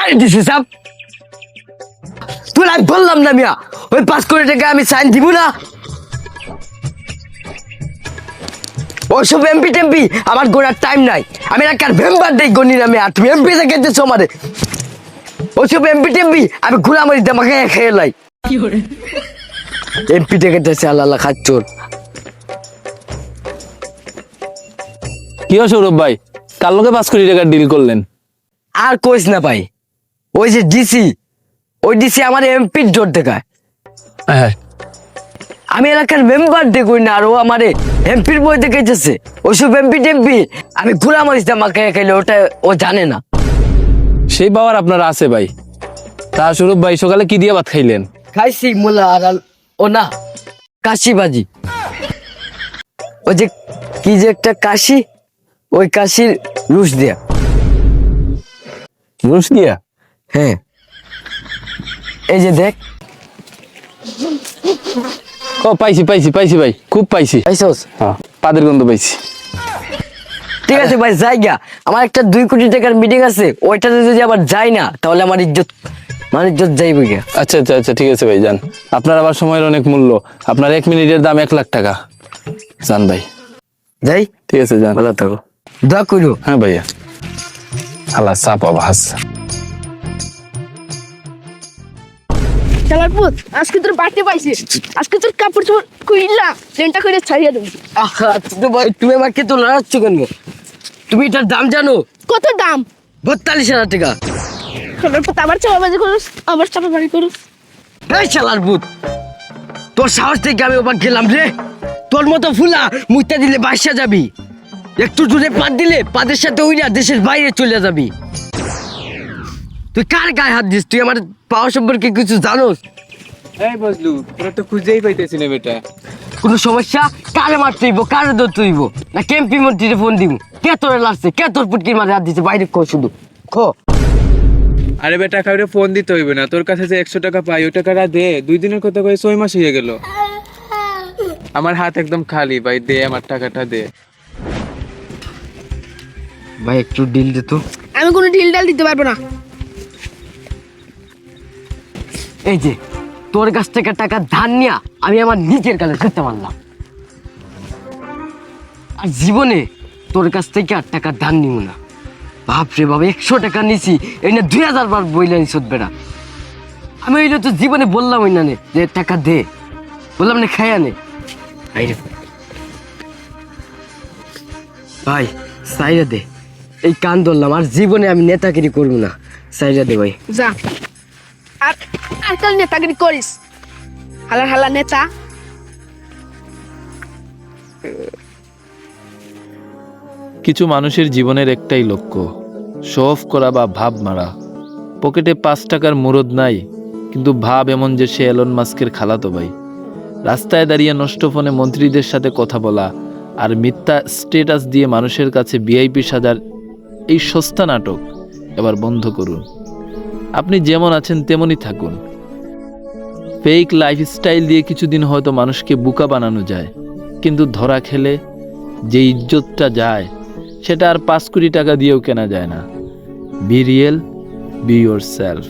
মারি দিছে সাপ। তুই আমি বললাম না মিয়া, ওই 5 কোটি টাকা আমি সাইন দিব না। ওইসব এমপি টেম্পি আমার গোনার টাইম নাই। আমি এলাকার মেম্বার দেই গনি নামে, আর তুমি এমপি থেকে দিচ্ছ আমারে। ওইসব এমপি টেম্পি আমি ঘুরামারি আমাকে খেয়ে লাই। এমপি থেকে দিচ্ছে আল্লাহ খাচ্চোর। কি সৌরভ ভাই, কার লোকে 5 কোটি টাকার ডিল করলেন? আর কইস না ভাই, ওই যে ডিসি, ওই ডিসি আমার এমপির জোর দেখায়। হ্যাঁ, আমি এলাকার মেম্বার দেখুই না, আর ও আমার এমপির বই দেখেছে। ওইসব এমপি টেম্পি আমি ঘুরামারি আমাকে খাইলে ওটা ও জানে না। সেই পাওয়ার আপনার আছে ভাই। তা সৌরভ ভাই, সকালে কি দিয়ে ভাত খাইলেন? খাইছি মুলা আর ও না কাশি বাজি। ওই যে কি যে একটা কাশি, ওই কাশির রুশ দিয়া। রুশ দিয়া? হ্যাঁ, এই যে দেখ। ও পাইছি পাইছি পাইছি ভাই, খুব পাইছি। পাইছস? হ্যাঁ, পাদের গন্ধ পাইছি। ঠিক আছে ভাই, জায়গা আমার একটা 2 কোটি টাকার মিটিং আছে, ওইটাতে যদি আবার যাই না তাহলে আমার ইজ্জত যাইবে গিয়া। আচ্ছা আচ্ছা আচ্ছা, ঠিক আছে ভাই, যান। আপনার আবার সময়ের অনেক মূল্য। আপনার 1 মিনিটের দাম 1 লাখ টাকা। যান ভাই। যাই? ঠিক আছে, যান। ভালো থাকো, দোয়া করো। হ্যাঁ ভাইয়া। আল্লাহ চাপা ভাস। চালার পুত, আজকে তোর বাড়তে পাইছি। আজকে তোর কাপড় চোপড় খুইলা লেনটা করে ছাড়িয়ে দেবো। আহা, তুমি আমাকে তো লড়াচ্ছ কেন? তুমি এটার দাম জানো? কত দাম? 42,000 টাকা। চালার পুত, আবার চাপাবাজি করুস, আবার চাপাবাজি করুস। এই শালার ভূত, তোর সাহস থেকে আমি ওবার গেলাম রে। তোর মতো ফুলা মুইতা দিলে বাসা যাবি, একটু দূরে পাত দিলে পাদের সাথে উইরা দেশের বাইরে চলে যাবি। তুই কার গায়ে হাত দিস? তুই আমার পাওয়া সম্পর্কে কিছু জানোস? এই বজলু, তোরা তো খুঁজেই পাইতেছি না বেটা। কোনো সমস্যা? কারে মারতে হইব, কারে ধরতে হইব, না কেমপি মন্ত্রীরে ফোন দিব? কে তোরে লাগছে, কে তোর পুটকির মারে হাত দিছে? বাইরে কো শুধু খো। আরে বেটা, কাউরে ফোন দিতে হইবে না। তোর কাছে যে 100 টাকা পাই, ওই টাকাটা দে। 2 দিনের কথা কয়ে 6 মাস হয়ে গেল। আমার হাত একদম খালি ভাই, দে আমার টাকাটা দে। ভাই একটু ডিল দে তো। আমি কোনো ঢিল ডাল দিতে পারবো না। এই যে তোর কাছ থেকে টাকা ধার নিয়া আমি আমার নিজের কাছে খেতে পারলাম, আর জীবনে তোর কাছ থেকে আর টাকা ধার নিব না। বাপরে বাবা, 100 টাকা নিছি, এই না 2000 বার বইলেন শোধবে না। আমি ওইটা তো জীবনে বললাম ওই না নে যে টাকা দে, বললাম না খাই আনে। ভাই সাইরা দে, এই কান ধরলাম, আর জীবনে আমি নেতাগিরি করবো না। সাইরা দে ভাই। যা, আর আর কাল নেতাগিরি করিস। হালার হালা নেতা। কিছু মানুষের জীবনের একটাই লক্ষ্য, শো অফ করা বা ভাব মারা। পকেটে 5 টাকার মুরদ নাই, কিন্তু ভাব এমন যে সে এলন মাস্কের খালাতো ভাই। রাস্তায় দাঁড়িয়ে নষ্ট ফোনে মন্ত্রীদের সাথে কথা বলা আর মিথ্যা স্ট্যাটাস দিয়ে মানুষের কাছে ভিআইপি সাজার এই সস্তা নাটক এবার বন্ধ করুন। আপনি যেমন আছেন তেমনই থাকুন। ফেক লাইফস্টাইল দিয়ে কিছুদিন হয়তো মানুষকে বোকা বানানো যায়, কিন্তু ধরা খেলে যে ইজ্জতটা যায় সেটা আর 5 কোটি টাকা দিয়েও কেনা যায় না। Be real, be yourself.